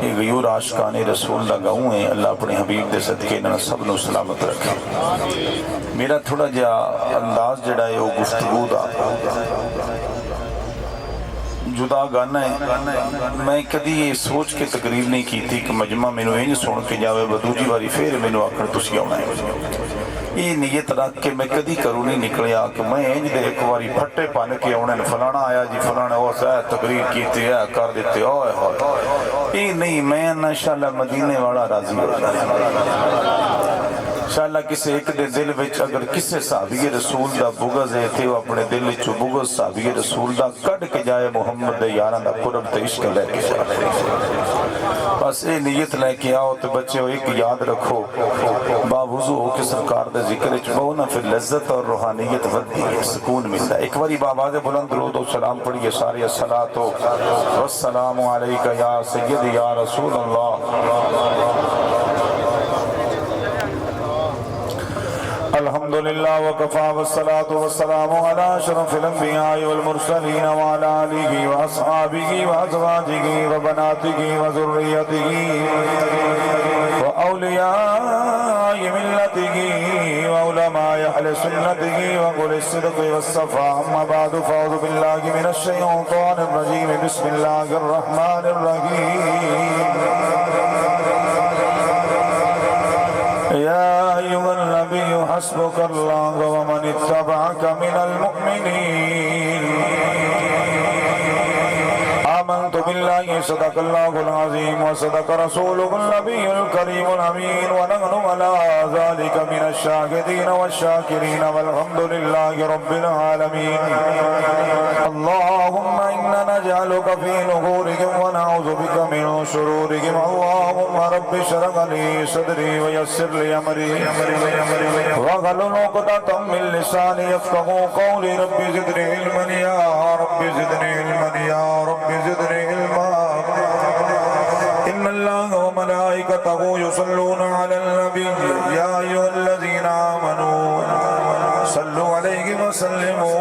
یہ غیور عاشقان رسول دا گاؤں ہے۔ اللہ اپنے حبیب دے صدقے انہاں سب نو سلامت رکھے۔ میرا تھوڑا جا انداز جڑا ہے وہ گفتگو دا جدا گانا ہے۔ میں کدی یہ سوچ کے تقریر نہیں کی تھی کہ مجمع میں انج سن کے جاوے بدوجی واری پھر مینوں آکھن تسی آنا ہے۔ یہ نیت رکھ کے میں کدی کروں نہیں نکلیا کہ میں انج دے ایک واری پھٹے پن کے آنے فلانا آیا جی فلانا وہ تقریر کیتے ہے کر دیتے ہوئے ہوئے یہ نہیں، میں انشاءاللہ مدینے والا راضی ہو جائے انشاءاللہ۔ کسی ایک دے دل وچ اگر کسی صحابی رسول دا بغض ہے تھے وہ اپنے دل وچ بغض صحابی رسول دا کڈ کے جائے محمد دے یاراں دا قرب تے عشق لے کے جائے۔ بس اے نیت لے کے آؤ تو بچے ایک یاد رکھو، باوضو ہو کے سرکار دے ذکر وچ بہو نا پھر لذت اور روحانیت ودی ہے، سکون ملتا ہے۔ ایک باری بآواز بلند درود و سلام پڑھیے سارے، الصلاۃ والسلام علیک یا سید یا رسول اللہ۔ الحمدللہ وکفا والصلاة والسلام علی اشرف الانبیاء والمرسلین وعلی آلہ واصحابہ وازواجہ وبناتہ وذریتہ واولیاء ملتہ وعلماء اہل سنتہ وقل الصدق والصفا۔ اما بعد فاعوذ باللہ من الشیطان الرجیم، بسم اللہ الرحمن الرحیم۔ يا أيها النبي حسبك الله ومن اتبعك من المؤمنين آمنت بالله صدق الله العظيم وصدق رسوله النبي الكريم الأمين ونحن على ذلك من الشاهدين والشاكرين والحمد لله رب العالمين۔ اللهم إنا نجعلك في نحورهم ونعوذ بك من شرورهم۔ اللهم رب اشرح لي صدري ويسر لي أمري واحلل عقدة من لساني يفقهوا قولي۔ رب زدني علما يا رب زدني علما يا رب زدني علما۔ إن الله وملائكته يصلون على النبي يا أيها الذين آمنوا صلوا عليه وسلموا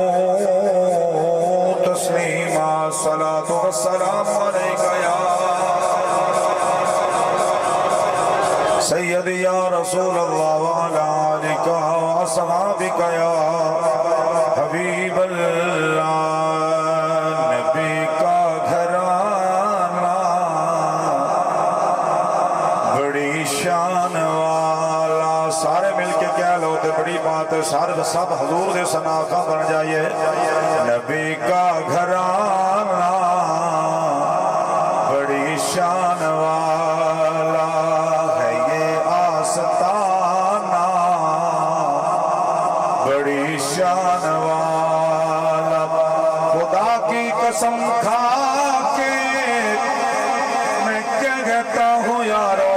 تسليما۔ الصلاة والسلام عليك يا سيدي يا رسول الله وعلى آلك وأصحابك يا حبيب الله۔ نبی کا گھرانہ بڑی شان والا، سارے مل کے کہہ لو تے بڑی بات ہے، سارے سب حضور دے سناخہ بن جائیے۔ نبی کا گھرانہ بڑی شان والا ہے، یہ آستانہ بڑی شان والا۔ خدا کی قسم کھا کے میں کہتا ہوں یارو،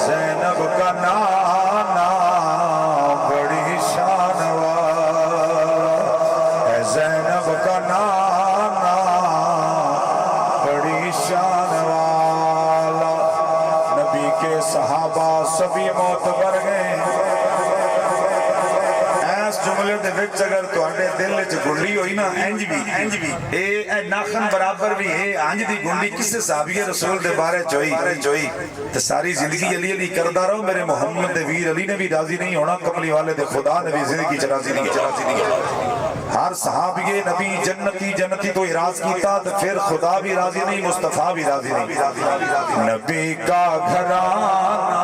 زینب کا نانا بڑی شان والا ہے، زینب کا نانا بڑی شان والا۔ نبی کے صحابہ سبھی معتبر گئے۔ اس جملے دے وچ اگر تواڈے دل وچ گنڈی ہوئی نا انج بھی اے ناخن برابر بھی اے انج دی گنڈی کسے صحابی رسول دے بارے چوئی تے ساری زندگی علی علی کردا رہو، میرے محمد دے ویر علی نے بھی راضی نہیں ہونا، کملی والے دے خدا نے بھی زندگی چ راضی نہیں۔ ہر صحابی نبی جنتی تو اعراض کیتا تو پھر خدا بھی راضی نہیں، مصطفیٰ بھی راضی نہیں۔ نبی کا گھرانہ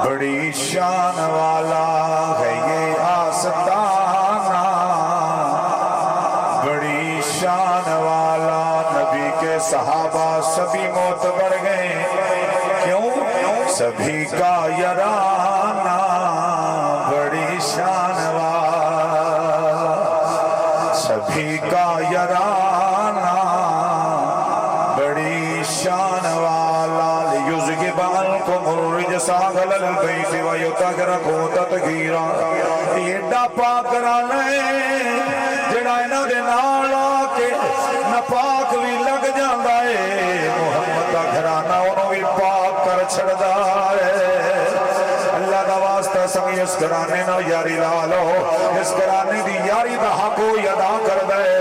بڑی شان والا ہے، یہ آستانہ بڑی شان والا۔ نبی کے صحابہ سبھی معتبر گئے، کیوں؟ سبھی کا یارانہ بڑی شان والا، سبھی کا یارانہ بڑی شان والا۔ لیُذْهِبَ عَنْکُمُ الرِّجْسَ أَهْلَ الْبَیْتِ وَیُطَہِرَکُم تَطْہیرًا۔ ایڈا پاک رانا ہے جڑا انہاں دے نال آ کے ناپاک بھی لگ جاندا ہے، محمد دا گھرانہ انہوں بھی پاک کر چھڑدا ہے۔ اللہ دا واسطہ سمجھ اس گھرانے نہ یاری لا لو، اس گھرانے دی یاری دا حق ہوئی ادا کر دے۔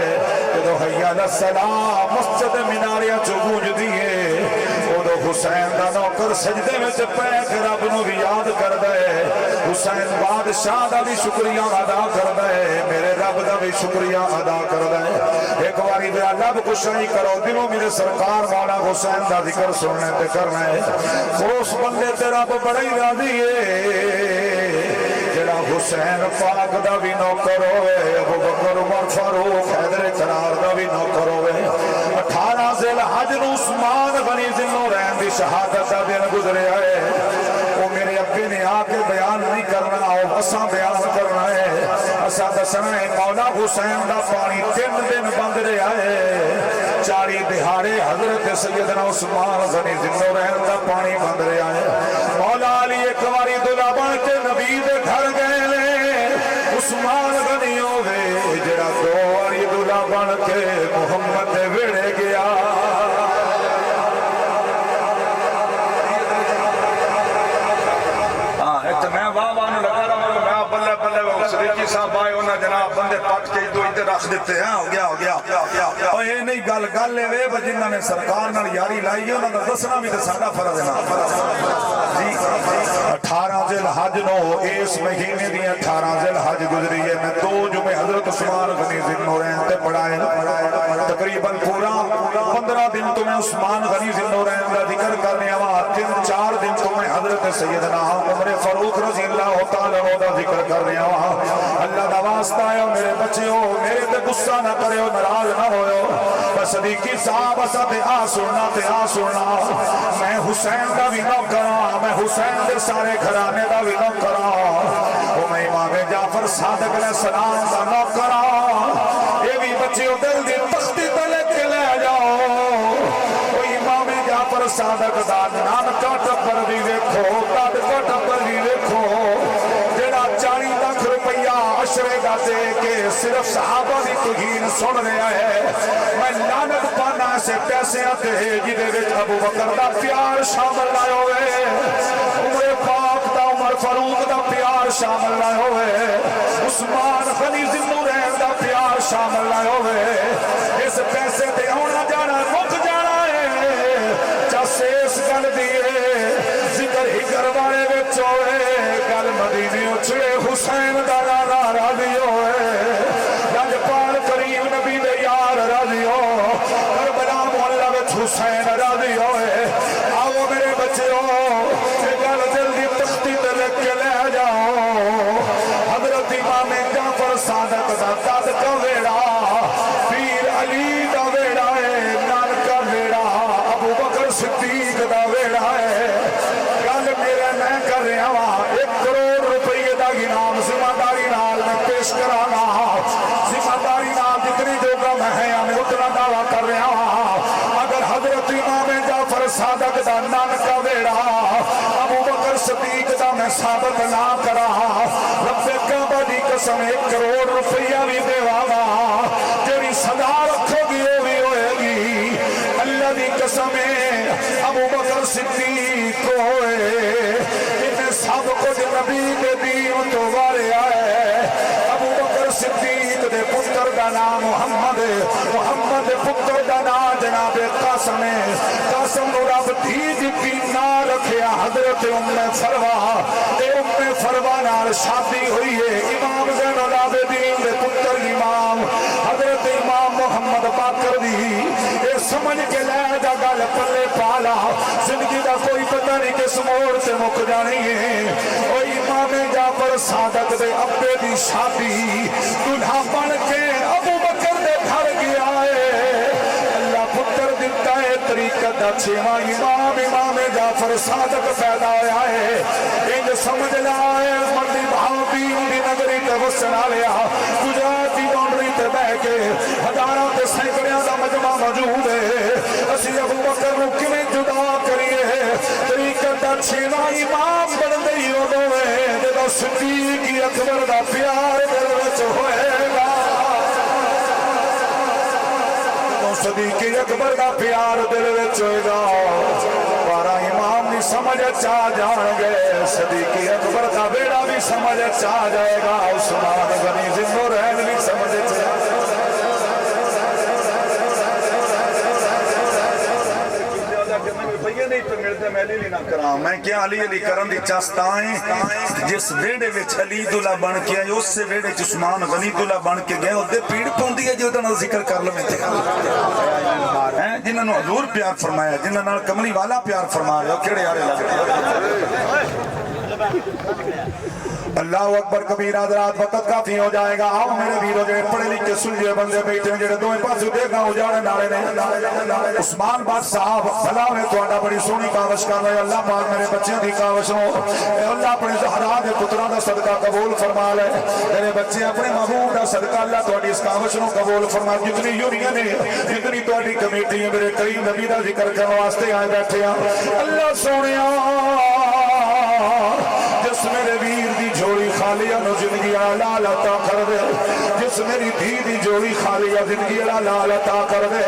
अलैहिस्सलाम मस्जिद मिनारिया चो गूंजदी है उदो हुसैन दा नौकर सजदे विच पै के रब नूं भी याद करदा है हुसैन बादशाह दा भी शुक्रिया अदा करदा है मेरे रब दा भी शुक्रिया अदा करदा है एक बारी मेरा लब कुशाई करो दिलों मेरे सरकार वाला हुसैन दा जिक्र सुनने ते करना है उस बंदे ते रब बड़ा ही राजी है जेड़ा हुसैन पाक दा भी नौकर होवे अबू बकर उमर फारूक हैदर करार दा भी नौकर होवे 18 ज़िलहज नूं उस्मान गनी ज़िन्नुरैन दी शहादत दा दिन गुजरिया है वो मेरे अब्बे ने आके बयान नहीं करना और असां बयान करना है असां दसना है मौला हुसैन दा पानी 3 दिन बंद रहा है 40 दिहाड़े हजरत सैयदना उस्मान गनी ज़िन्नुरैन दा पानी बंद रहा है मौला अली एक बारी दुल्हा बन के नबी दे घर गए उस्मान गनी होवे जरा 2 बारी दुल्हा बन के मुहम्मद दे वेड़े गया साहब आए उन्हें जनाब बंदे पट के इधर इधर रख देते हैं हो गया और ये नहीं गल गल है वे जिन्होंने सरकार नाल यारी लाई है उन्होंने दसना भी तो साडा फर्ज है ना जी 18 ज़िलहज नो इस महीने दी 18 ज़िलहज गुजरी है मैं 2 जुमे हजरत उस्मान गनी ज़िन्नुरैन ते पढ़ाए तकरीबन पूरा 15 दिन तो मैं उस्मान गनी ज़िन्नुरैन का जिक्र करने आवा 3-4 दिन तो मैं हजरत सैयदना उमर फारूक रज़ी अल्लाह तआला अन्हु दा जिक्र करने आवा अल्लाह दा वास्ता है मेरे बच्चों मेरे ते गुस्सा ना करियो नाराज ना होयो बस सदीकी साहब असा ते आ सुनना मैं हुसैन दा भी नौकर हां मैं हुसैन दे सारे घराने दा भी नौकर हां मैं इमाम जाफर सादिक अलैहिस्सलाम दा नौकर हां ये भी बच्चों दिल दी तख्ती ते लेके ले जाओ ओ इमाम जाफर सादिक दा नाम का टब्बर भी देखो कद का टब्बर भी देखो जेड़ा 40 लाख रुपया अशरे का दे के सिर्फ सहाबा की तौहीन सुन रहा है मैं लानत पाना से पैसे आते जिदे विच अबू बकर दा प्यार शामिल ना होवे उमर पाक दा उमर फारूक दा प्यार शामिल ना होवे उस्मान गनी ज़िन्नुरैन दा प्यार शामिल ना होवे इस पैसे ते आना जाना मुक जाना है जैसे इस गल दी जिक्र ही करवाने विच होवे गल मदीने उछले हुसैन दा नारा राजी होए लजपाल करीम नबी दे यार राजी हो करबला मोहल्ला विच हुसैन राजी होए आओ मेरे बच्चों ये गल जल्दी तख्ती ते लिख के ले जाओ हजरत इमाम जाफर सादिक दा दद का वेड़ा पीर अली दा वेड़ा है नानका वेड़ा अबू बकर सिद्दीक दा वेड़ा है गल मेरे मैं कर रहा वा 1 करोड़ रुपये का इनाम जिम्मेदारी नाल मैं पेश कराना जिम्मेदारी नाल जितनी जोगा मैं है मैं उतना दावा कर रहा हाँ अगर हजरत इमाम जाफर सादिक दा नानका वेड़ा अबू बकर सिद्दीक दा मैं साबित ना करा रब्बे काबा दी कसम 1 करोड़ रुपया भी देवागा तेरी सदा रखोगी वो भी होएगी अल्लाह दी कसम अबू बकर सिद्दीक होए इन्हें सब कुछ नबी दे दीन तो वारिया है अबू बकर सिद्दीक दे पुत्र का नाम मुहम्मद पुत्र का नाम जनाब कासम कासम नु रब धी दी ना रखिया हजरत उम्मे फरवा ते उम्मे फरवा नाल शादी हुई है इमाम ज़ैनुल आबिदीन दे पुत्र इमाम हजरत इमाम मुहम्मद बाकर दी ये समझ के ले जा गल पल्ले पाला जिंदगी का कोई पता नहीं किस मोड़ से मुक जानी है ओ इमाम जाफर सादिक दे अब्बे दी शादी दुल्हा बन के अबू बकर दे घर गया है अल्लाह पुत्र दिता है तरीकत दा 6वां इमाम जाफर सादिक पैदा होया है इंज समझ ला है मंडी भावी दी नगरी ते वसना लिया गुजरात दी बाउंड्री ते बह के हजारों ते सैकड़ों दा मजमा मौजूद है असी अबू बकर नूं किवें जुदा करिए तरीकत दा 6वां इमाम बनदे ही उदों है जदों सिद्दीक अकबर दा प्यार दिल विच होएगा सदीक अकबर का प्यार दिल विच होएगा 12 इमाम भी समझ आ जाएंगे सदीक अकबर का बेड़ा भी समझ आ जाएगा उस्मान गनी ज़िन्नुरैन भी समझ मैली ली ना करा मैं क्या अली अली करन दी चास्ताएं जिस वेड़े विच अली दुल्ला बन के आए उस वेड़े च उस्मान गनी दुल्ला बन के गए ओदे पीड़ पौंदी है जो दा जिक्र कर लवे ते हैं जिन्हां नु हजूर प्यार फरमाया जिन्हां नाल कमली वाला प्यार फरमा रहे हो केड़े यारे लगदे अल्लाह अकबर कबीरा रात वक्त काफी हो जाएगा आओ मेरे वीरों जो पढ़े लिखे सुलझे बंदे बैठे जेड़े दोए पासे देखा उजाड़े नाले ने उस्मान बाद साहब भला वे तुहाडा बड़ी सोहनी कावश कर रहे अल्लाह पाक मेरे बच्चों की कावश नो अल्लाह अपने ज़हरा दे पुत्रां दा सदका कबूल फरमा ले मेरे बच्चे अपने महबूब दा सदका अल्लाह तुहाडी इस कावश नो कबूल फरमा जितनी यूनियन है जितनी तुहाडी कमेटी है मेरे करीम नबी दा जिक्र करने वास्ते आए बैठे हैं अल्लाह सोहणिया जिस मेरे वीर दी जोड़ी खालिया नो जिंदगी लाल अता कर दे जिस मेरी धी दी जोड़ी खालिया जिंदगी लाल अता कर दे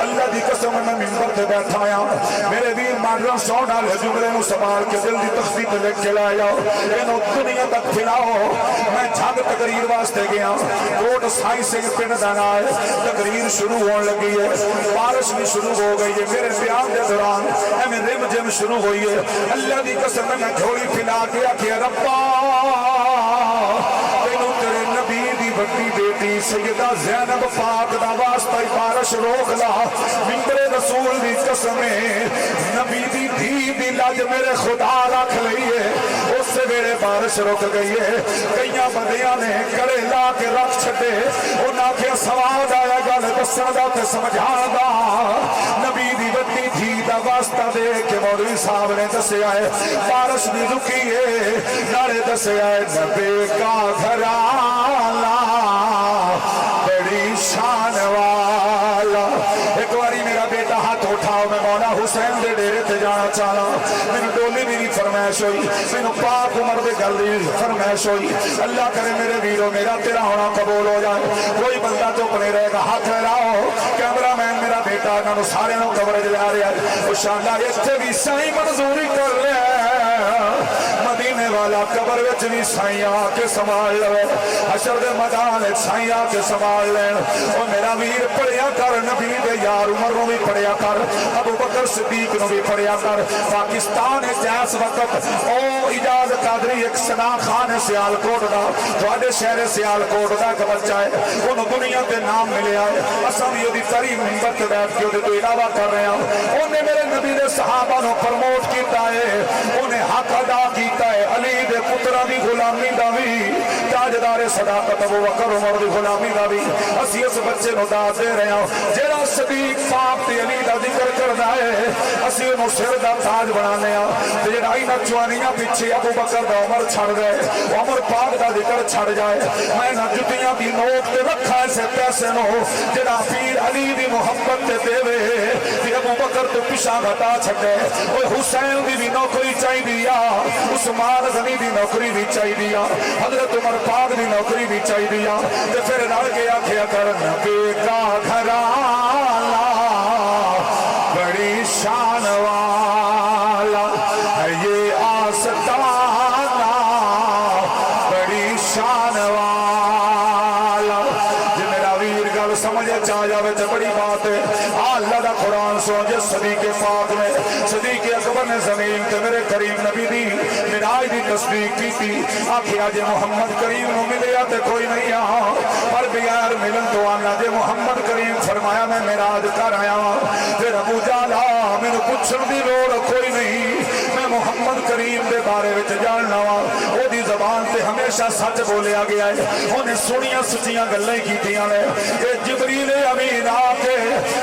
अल्लाह दी कसम मैं मिंबर पे बैठा आया मेरे वीर माडरा सौण वाले जुमले नु संभाल के दिल दी तख्ती ते लिख के ला जाओ इनो दुनिया तक फैलाओ मैं जग तकरीर वास्ते गया कोट साई सिंह पिंड दा नाल तकरीर शुरू होने लगी है बारिश भी शुरू हो गई है मेरे बयान के दौरान एवें रिम जिम शुरू हुई है अल्लाह दी कसम मैं झोली फैला के आखिया रब्बा तेनू तेरे नबी दी बड़ी बेटी सैयदा ज़ैनब पाक दा वास्ता ही बारिश रोक ला मिंबरे रसूल दी कसम नबी दी धी दी लज मेरे खुदा रख लई है उस वेले बारिश रुक गई है कई बंदियां ने गले ला के रख छड़े उन्हां के सवाद आया गल दस्सण दा ते समझाण दा नबी दी बड़ी धी दा वास्ता दे के मौलवी साहब ने दस्सिया है बारिश भी रुकी है नारे दस्सिया है नबी का घराना बड़ी शान वाला एक बारी मेरा बेटा हाथ उठाओ मैं मौला हुसैन दे डेरे ते जाना चाहना मैंने डोली भी फरमाइश हुई मैंने पाक उमर दे गल दी फरमाइश हुई अल्लाह करे मेरे वीरों मेरा तेरा होना कबूल हो जाए कोई बंदा चुप नहीं रहेगा हाथ लाओ कैमरा मैन मेरा बेटा इन्होंने सारे कवरेज ला रहा है शानदार इत्थे भी साईं मंजूरी कर रहा है मदीने वाला कबर विच भी साईं आके संभाल लवे हशर दे मैदान साईं आके संभाल लेन ओ मेरा वीर पढ़िया कर नबी दे यार उमर नु भी पढ़िया कर अबू बकर सिद्दीक नु भी पढ़िया कर पाकिस्तान इस वक्त ओ इजाज कादरी एक सना खान सियालकोट दा तुहाडे शहर सियालकोट दा एक बच्चा है ओनु दुनिया ते नाम मिलिया है असां भी ओदी तारीफ मिंबर ते बैठ के ओदे तो इलावा कर रहे हैं ओने मेरे नबी दे सहाबा नु प्रमोट कीता है ओने हक अदा कीता है अली दे पुत्रां दी गुलामी दा भी ताजदारे सदाकत अबू बकर उमर दी गुलामी दा भी असी उस बच्चे नु दाद दे रहे हैं जेड़ा सदीक पाक ते अली दा जिक्र करदा है असी ओनु सिर दा ताज बनाने आ ते जेड़ा इना जवानियां पीछे अबू बकर दा उमर छड़ गए उमर पाक दा जिक्र छड़ जाए मैं ना जुतियां दी नोक ते रखा ऐसे पैसे नो जेड़ा पीर अली दी मोहब्बत ते देवे ते अबू बकर तो पिछा घटा छड़े ओए हुसैन दी भी नौकरी चाहिदी आ उस्मान गनी दी नौकरी भी चाहिदी आ हजरत उमर पाक दी नौकरी भी चाहिदी आ ते फिर रल के आखिया कर नबी का घराना बड़ी शान वाला है ये आस्ताना बड़ी शान वाला जे मेरा वीर गल समझ आ जावे तो बड़ी बात है अल्लाह दा कुरान सुन जे सदीके पाक ने सदीके अकबर ने जमीन ते मेरे करीम नबी दी मिराज दी तस्दीक की थी आखिया जे मोहम्मद करीम नु मिलिया ते कोई नहीं आ पर बगैर मिलन तो आना जे मोहम्मद करीम फरमाया मैं मिराज कर आया फिर अबू जाला मैनू पुछण दी लोड़ कोई नहीं मैं मोहम्मद करीम दे बारे विच जानना वा ओदी ज़बान ते हमेशा सच बोलिया गया है उन्हें सुनिया सच्चियां गल्लां कीतियां ने कि जिबरील अमीन आके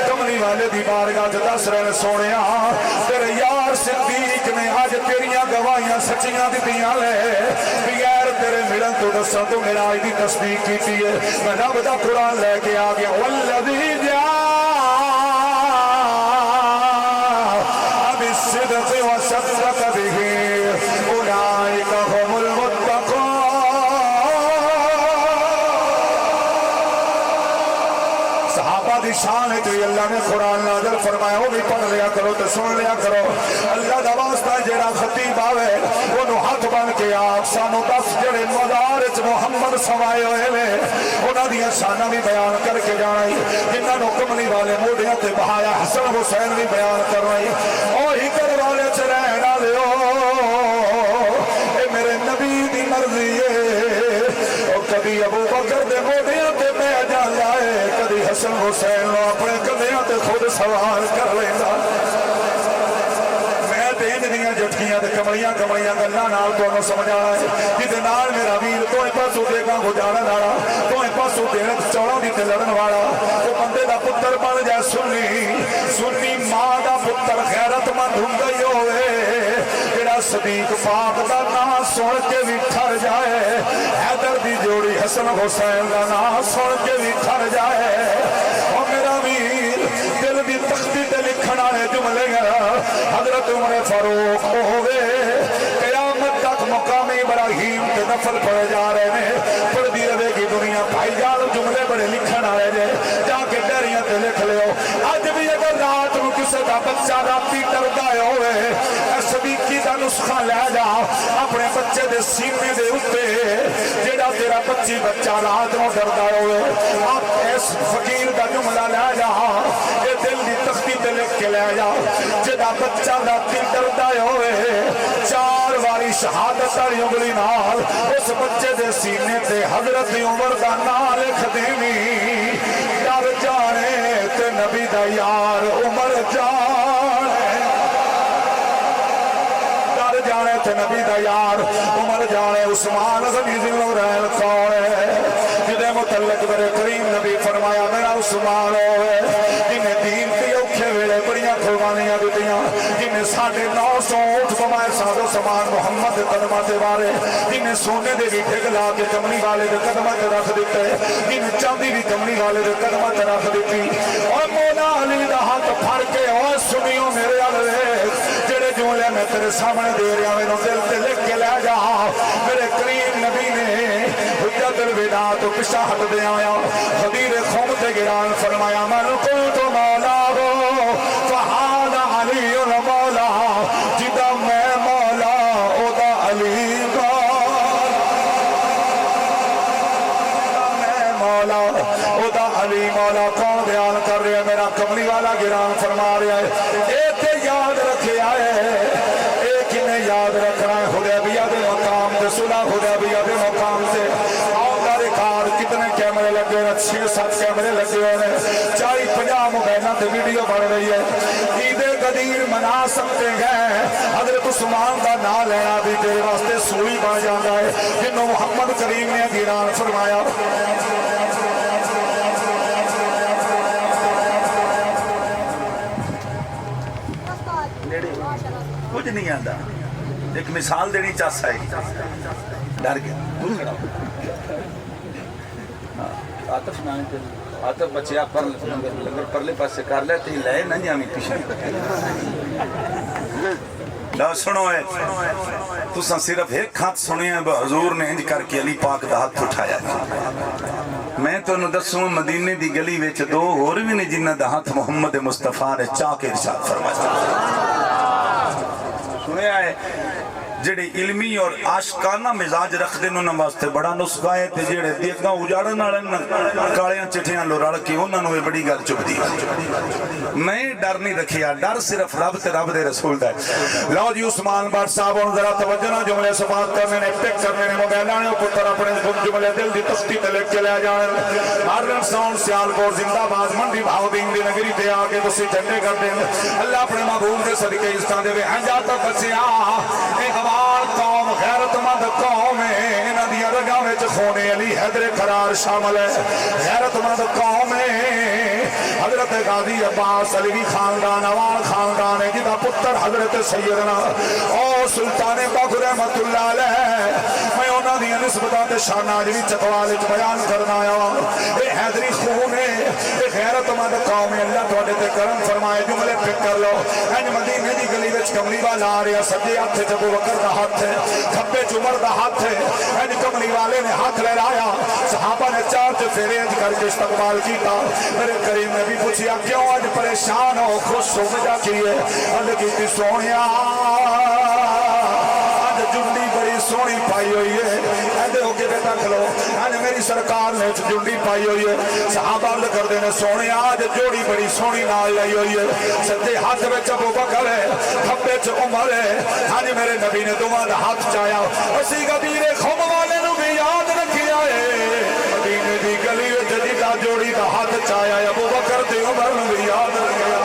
कमली वाले दी बारगाह च दस रहे सोनिया तेरे यार सिद्दीक ने अज तेरियां गवाहियां सच्चियां दित्तियां ने बगैर तेरे मिलन तो दसा तो मेरा आज दी तस्दीक कीती है मैं रब दा कुरान लेके आ गया वल्लज़ी जा बिस्सिद्क़ व सद्दक़ बिही उलाइका हुमुल मुत्तक़ून सहाबा दी शान है जो अल्लाह ने कुरान नाज़िल फरमाया वो भी पढ़ लिया करो तो सुन लिया करो अल्लाह दा वास्ता जेड़ा खतीब आवे ओनू हाथ बन के आप सानू दस जेड़े मज़ार च मुहम्मद समाए हुए ने उन्हां दी शानां भी बयान करके जाना ही जिन्हां नू कमली वाले मोढियां ते बहाया हसन हुसैन भी बयान करना ही ओ हिकर वाले च हसन हुसैन नूं अपने कंधियां ते खुद सवार कर लेंदा। जटकियां कमलियां कमलियां गल्लां नाल तुहानूं समझाना है जिहदे नाल मेरा वीर दोए पासों देगा गुजारन वाला दोए पासों देने चौड़ों दी ते लड़न वाला वो बंदे दा पुत्तर बन जाए सुन्नी मां दा पुत्तर गैरतमंद हुंदा ही होवे जेड़ा सदीक पाक दा नाम सुन के भी ठर जाए हैदर दी जोड़ी हसन हुसैन दा नाम सुन के भी ठर जाए। और मेरा वीर दिल दी तख्ती ते लिखण वाले जुमले हजरत उमर फारूक होवे कयामत तक मुकामी इब्राहीम के नफल पढ़े जा रहे हैं पढ़ती रहेगी दुनिया भाईजान जुमले बड़े लिखण वाले ने जाके डायरियां ते लिख लियो। अज भी अगर रात को किसी का बच्चा राती डरदा होवे सदीकी का नुस्खा लै जा अपने बच्चे दे सीने दे उत्ते जेड़ा तेरा बच्चा रात को डरदा होवे आप इस फकीर का जुमला लै जा ये दिल दी तख्ती ते लिख के लै जा जेड़ा बच्चा राती डरदा होवे 4 वारी शहादत वाली उंगली नाल उस बच्चे दे सीने ते हजरत उमर दा नाम लिख देवी डर जाने ते नबी दा यार उमर जाने डर जाने ते नबी दा यार उमर जाने। उस्मान गनी ज़ुल्नूरैन कौन है जिहदे मुतल्लिक मेरे करीम नबी फरमाया मेरा उस्मान होवे जिन्हें दीन के औखे वेले बड़ियां कुर्बानियां दित्तियां जिन्हें 950 ऊंट कमाए साधो समान मुहम्मद दे कदमां ते वारे जिन्हें सोने दे रीठे गला के कमली वाले दे कदमां ते रख दिते जिन्हें चांदी दी कमली वाले दे कदमां ते रख दित्ती। और मौला अली दा हाथ फड़ के और सुनियो मेरे अल जेड़े जुमले मैं तेरे सामने दे रहा मैनू दिल ते लिख के लै जा। मेरे करीम नबी ने हुज्जतुल विदा तो पिछा हट दे आया खदीर खुम ते गिरान फरमाया मन को तो मौला हो फहादा अली मौला जिदा मैं मौला ओदा अली मौला ओदा अली मौला कौन बयान कर रहा है मेरा कमली वाला गिरान फरमा रहा है ये याद रखे आए याद रखना है हुदैबिया के मकाम से सुलह हुदैबिया के मकाम से आपका रिकॉर्ड कितने कैमरे लगे हुए 6-7 कैमरे लगे हुए हैं 40-50 मोबाइल से वीडियो बन रही है। ईद गदीर मना सकते हैं हजरत उस्मान का नाम लेना भी तेरे वास्ते सूई बन जाता है जिन्होंने मुहम्मद करीम ने गिरान फरमाया। कुछ नहीं आता एक मिसाल देनी चाहता है डर गया आतफ आतफ बच्चे पर लंगर परले पासे कर ले ते ले ना जावी पिछले ला सुनो है तुसा सिर्फ एक हाथ सुनिया हजूर ने इंज करके अली पाक दा हाथ उठाया। मैं तुहानू दसूं मदीने दी गली विच 2 होर भी ने जिन्हां दा हाथ मुहम्मद मुस्तफा ने चाह के इरशाद फरमाया। सुनिया है जेड़े इल्मी और आशकाना मिजाज रखते उन्होंने वास्ते बड़ा नुस्खा है ते जेड़े देगा उजाड़न वाले कालियां चिट्ठियां लो रल के उन्होंने बड़ी गल चुभदी। मैं डर नहीं रखिया डर सिर्फ रब ते रब दे रसूल दा। लो जी उस्मान बाट साहब हुण जरा तवज्जो ना जुमले समाप्त करने ने पिक करने ने मोबाइलां ने पुत्र अपने जुमले दिल दी तख्ती ते लिख के ले जाण हारन साउंड सियालकोट जिंदाबाद मंडी भावदीन दी नगरी ते आके तुसी झंडे कर देन अल्लाह अपने महबूब दे सदके इस्तां देवे हंजा तो बचिया कौम गैरतमंद कौम है इन्हां दी रगां विच खूने अली हैदर करार शामिल है गैरतमंद कौम है हजरत गाजी अब्बास अलवी खानदान अवाल खानदान है जिदा पुत्र हजरत सैयदना और सुल्तान बखर रहमतुल्लाह अलैह मैं उन्हां दी निस्बतां ते शानां अज भी चकवाल विच बयान करना आया ये हैदरी खून है ये गैरतमंद कौम है अल्लाह तुहाडे ते करम फरमाए जुमले पिक कर लो इंज मदीने दी गली विच कमली वाला आ रहा सज्जे हत्थ च अबू बकर दा हाथ है खब्बे च उमर दा हाथ है इंज कमली वाले ने हाथ लहराया सहाबा ने 4 फेरे इंज करके इस्तकबाल किया। मेरे करीम ने भी पूछा क्यों अज परेशान हो खुश हो मजा किए अज की सोनिया अज जुंडी बड़ी सोहनी पाई हुई है ऐसे होके बेटा खलो अज मेरी सरकार ने जुंडी पाई हुई है सहाबा करते हैं सोने अज जोड़ी बड़ी सोहनी नाल लाई हुई है सज्जे हाथ में अबू बकर है खब्बे च उमर है अज मेरे नबी ने दोवां दा हाथ चाया असी गदीरे खुम वाले नूं भी याद रखिया है मदीने दी गली विच जिदा जो जोड़ी का हाथ चाया अबू बकर ते उमर नूं भी याद आ गया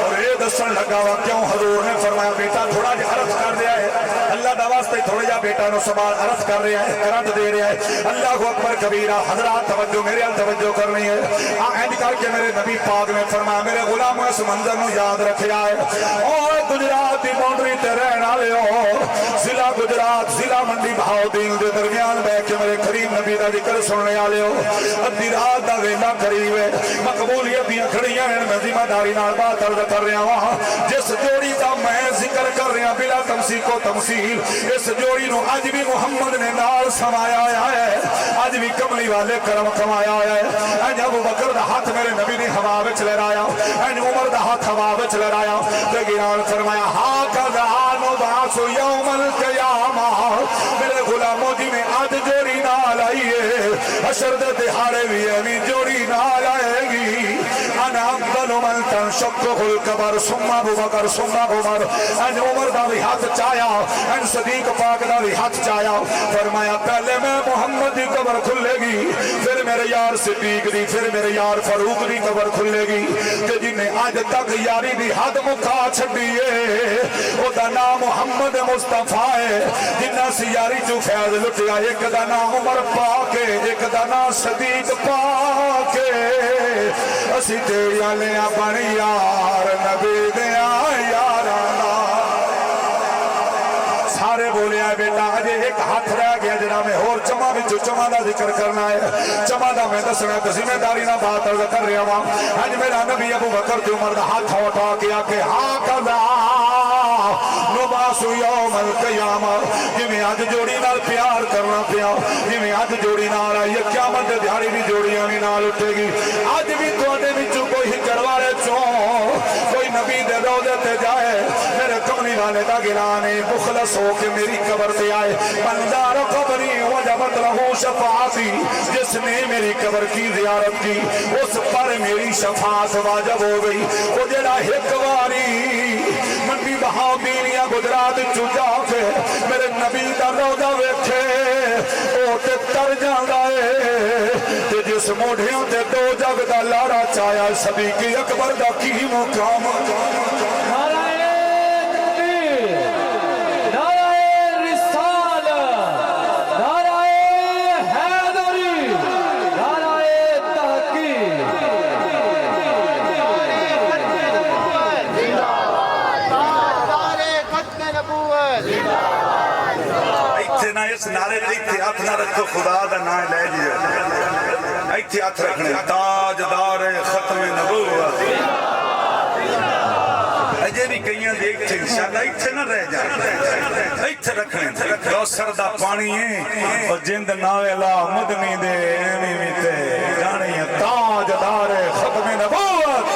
और ये दसन लगा वा क्यों हजूर ने फरमाया बेटा थोड़ा जिहा अर्ज कर दिया है अल्लाह दा वास्ते थोड़ा जिहा बेटा नु सवाल अर्ज कर रहा है करंट दे रहा है अल्लाह अकबर कबीरा हजरात तवज्जो मेरे अल तवज्जो करनी है आ इंज करके मेरे नबी पाक ने फरमाया मेरे गुलामों इस मंजर नु याद रखिया है और गुजरात दी बाउंड्री ते रहने वाले हो जिला गुजरात जिला मंडी बहाउद्दीन दे दरमियान बैठ के मेरे करीम नबी दा जिक्र सुनने वाले हो अद्धी रात दा वेला करीब है मकबूलियत दी खड़ियां हैं मैं जिम्मेदारी नाल बात अर्ज कर रहा हूं जिस जोड़ी का मैं जिक्र कर रहा बिला तमसीको तमसील इस जोड़ी नु अज भी मुहम्मद ने नाल समाया होया है अज भी कमली वाले करम कमाया होया है अज अबू बकर दा हाथ मेरे नबी ने हवा विच लहराया अज उमर दा हाथ हवा विच लहराया ते गिरान फरमाया हा कदा नुबासु यौमल क़यामा मेरे गुलामों जी में आज जोड़ी नाल आई है हशर दे दिहाड़े भी एवी जोड़ी नाल आएगी अना अफदल मन तनशक्कुल कबर सुम्मा अबू बकर सुम्मा उमर अज उमर दा भी हाथ चाया अज सदीक पाक दा भी हाथ चाया फरमाया पहले मैं मोहम्मद दी कबर खुलेगी फिर मेरे यार सिद्दीक दी फिर मेरे यार फारूक दी कबर खुलेगी कि जिन्हें आज तक यारी दी हद मुका छड़ी है ओदा नाम मोहम्मद मुस्तफा है जिन्ना सी यारी चू फैज लुटिया एक दा नाम उमर पाक है एक दा नाम सदीक पाक है असी तेरिया ने बन यार नबी दे यारा सारे बोले बेटा अजे एक हाथ रह गया जरा मैं होर चमा विचों चमा दा जिक्र करना है चमा दा मैं दसना तो जिम्मेदारी ना बात अर्ज कर रहा वां अज मेरा नबी अबू बकर ते उमर दा हाथ उठा के आके हां कदा नुबासु यौमल क़यामा जिवें अज जोड़ी नाल प्यार करना पिया जिवें अज जोड़ी नाल आई क़यामत दे दिहाड़े भी जोड़ियां भी नाल उठेगी अज भी तुहाडे विचों कोई हिजड़ वाले चों कोई नबी दे रोज़े ते जाए मेरे कमली वाले दा गिलाने मुखलस हो के मेरी कबर पे आए मंजार कबरी वजबत लहू शफाअती जिसने मेरी कबर की जियारत की उस पर मेरी शफाअत वाजिब हो गई वो जेड़ा एक बारी मंडी बहाउद्दीन या गुजरात चू जाके मेरे नबी दा रोज़ा वेखे ओ ते तर जांदा है ते जिस मोढियां ते दो जग दा लाड़ा चाया सदीक अकबर दा की मुकाम इस नारे इत्थे हाथ ना रखो खुदा दा नाम ले जी इत्थे हाथ रखने ताजदार खत्म नबूवत अजे भी कईयां देख थे इंशाअल्लाह इत्थे ना रह जाए इत्थे रखने कौसर दा पानी है और जिंद नावेला मुदनी दे एवी भी ते जाने ताजदार खत्म नबूवत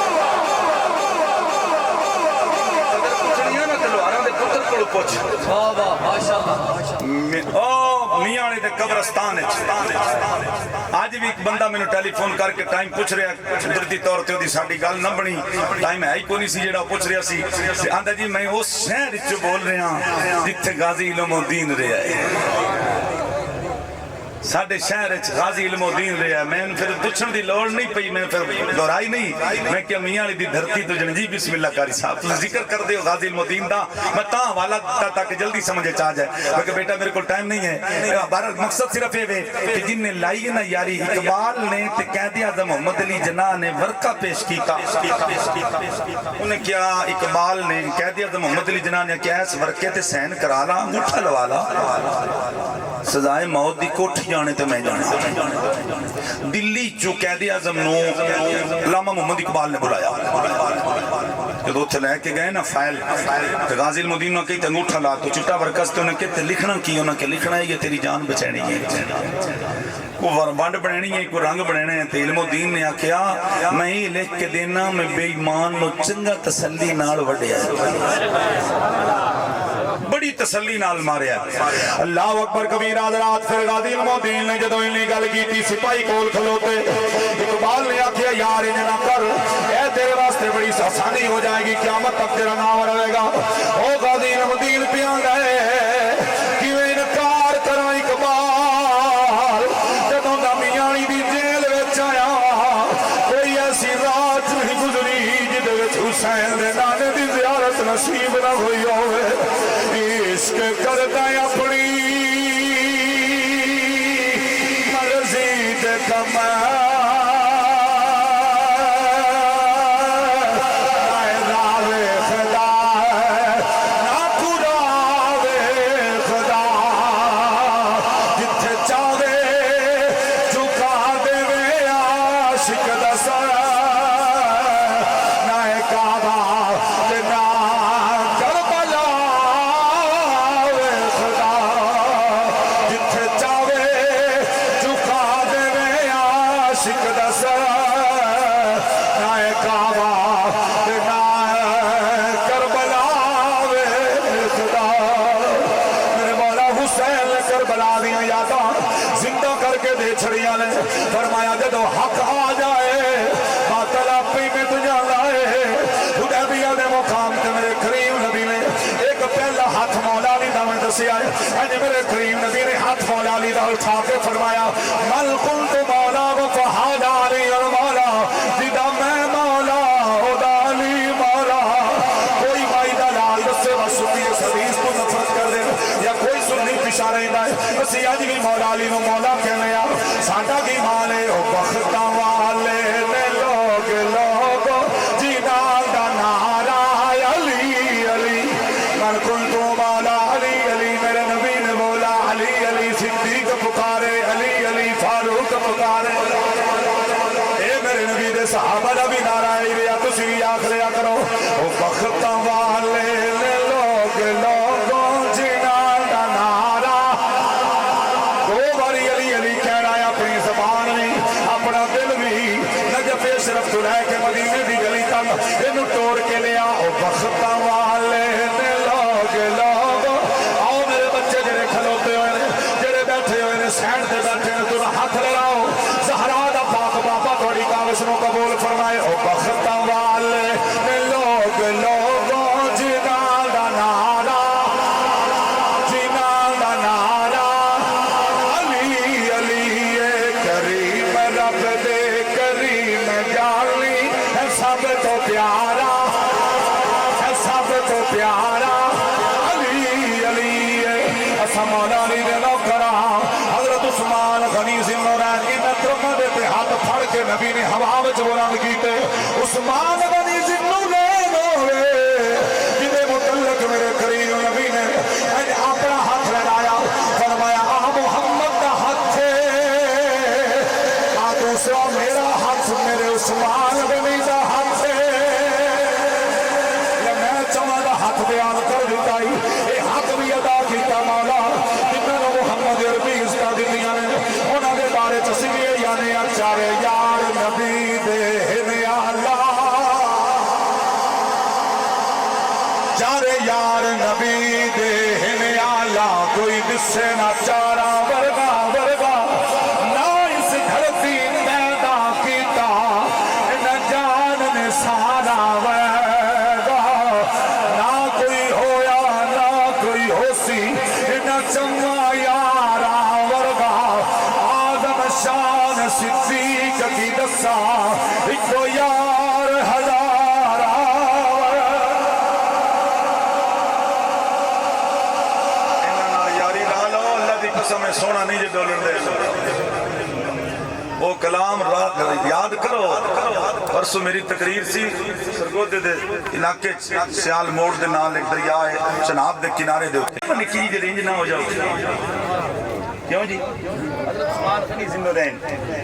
अगर पुछनिया ना तलवारां दे पुत्र कोल पुछ वाह वाह माशाअल्लाह मियां वाले दे कब्रस्तान अज भी एक बंदा मैनू टेलीफोन करके टाइम पूछ रहा कुदरती तौर ते ओदी साडी गल ना बनी टाइम है ही कोई नहीं सी जेड़ा पूछ रहा सी आंदा जी मैं उस शहर च बोल रहा जिथे गाजी इल्मुद्दीन रहा है साडे शहर गाजी इल्मुद्दीन रहा मैं फिर पूछण दी लोड़ नहीं पई मैं फिर दोहराई नहीं मैं क्या मियां वाली दी धरती तो जनजी बिस्मिल्लाह कारी साहब तुम जिक्र कर दे हो गाजी इल्मुद्दीन दा मैं ता हवाला दिता ताकि जल्दी समझ आ जाए क्योंकि बेटा मेरे को टाइम नहीं है बहरहाल मकसद सिर्फ ये कि जिन्ने लाई है ना यारी इकबाल ने ते कैदी आज़म मोहम्मद अली जिन्ना ने वर्का पेश कीता उन्हें क्या इकबाल ने कैदी आज़म मोहम्मद अली जिन्ना ने क्या इस वर्के ते सहन करा ला अंगूठा लवा ला सजाए मौत दी कोठी जाने ते मैं जाने दिल्ली चो कैदी आज़म नो अल्लामा मोहम्मद इकबाल ने बुलाया जो उत्थे लैके गए ना फाइल गाजी इल्मुद्दीन ने कही अंगूठा ला तो चिट्टा वर्कस तो उन्हें कहते लिखना की उन्हें लिखना है तेरी जान बचानी है को वंड बनानी है को रंग बनाना है ते इल्मुद्दीन ने आख्या मैं ही लिख के देना मैं बेईमान नो चंगा तसल्ली नाल वड्या बड़ी तसल्ली नाल मारिया अल्लाह अकबर कबीरा हज़रात फिर गाजी इल्मुद्दीन ने जदों इन्नी गल कीती सिपाही कोल खलोते इकबाल ने आख्या यार इन्हें ना कर ए तेरे वास्ते बड़ी आसानी हो जाएगी क़यामत तक तेरा नाम रहेगा ओ गाजी इल्मुद्दीन पिया गए किवें इनकार करा इकबाल जदों दा मियां दी जेल हुसैन दे नाने दी ज़ियारत नसीब ना हुई होवे इश्क करदा अपनी मर्जी दे कम छड़िया ने फरमाया जदों हक आ जाए बातल आपी में तुझा लाए हुदैबिया दे मुकाम ते मेरे करीम नबी ने एक पहला हाथ मौला अली दा मैं दसिया अज मेरे करीम नबी ने हाथ मौला अली दा उठा के फरमाया मल कुंत मौला व फहादा अली अल मौला जिदा मैं मौला ओदा अली मौला कोई भाई दा लाल दसे व सुन्नी इस हदीस तो नफरत कर दे या कोई सुन्नी पिछा रहिंदा है असी अज भी मौला अली नु मौला कहने आ साडा की माले ओ बख्तां वाले ने लोग जिनाल दा नारा अली अली मन कुंतु मौला अली अली मेरे नबी ने बोला अली अली सिद्दीक पुकारे अली अली फारूक पुकारे ए मेरे नबी दे सहाबा दा भी नारा ही रिया तुसी भी आख लिया करो ओ बख्तां वाले ने लोग जिनाल दा नारा दो बारी अली अली कहना अपनी ज़बान भी अपना दिल भी नजफ शरफ तो लैके मदीने की गली तक इनू तोड़ के लिया बख्तां वाले ने लोग आओ मेरे बच्चे जेडे खलोते हुए जेडे बैठे हुए ने सैन से बैठे ने तुम हाथ लगाओ ज़हरा दा पाक बाबा थोड़ी काविश को कबूल फरमाए ओ बख्तां वाले ने लोग जिनाल दा नारा जिनाल दा नारा सब तो प्यारा प्यारा अली अली असा मौला अली दे नौकरा हजरत उस्मान गनी ज़िन्नुरैन इन्हां त्रमां दे ते हाथ फड़ के नबी ने हवा विच बुलंद कीते उस्मान गनी ज़िन्नुरैन होवे जिहदे मुतल्लक मेरे करीम नबी ने अपना हाथ लगाया फरमाया आ मुहम्मद दा हाथ आ दूसरा मेरा हाथ मेरे उस्मान गनी दा हाथ बयान कर दिता ये हक भी अदा किया मौला जिन्होंने मुहम्मद अरबी इज्जत दित्तियां ने उन्होंने बारे च असीं भी याने चारे यार नबी दे ने आला चारे यार नबी दे ने आला कोई दिसे ना चारा वर्गा वर्गा ना इस धरती पैदा कीता न जान ने सारा चंगा यारा वर्गा आदम शान सिद्दीक की दसा इको यार हजारा यारी ला लो अल्लाह की कसम है सोना नहीं जो डोलर दे वो कलाम याद करो परसों मेरी तकरीर सी सरगोदे दे इलाके सियाल मोड़ दे नाल एक दरिया है चनाब दे किनारे दे उत्ते निक्की जी रेंज ना हो जाओ क्यों जी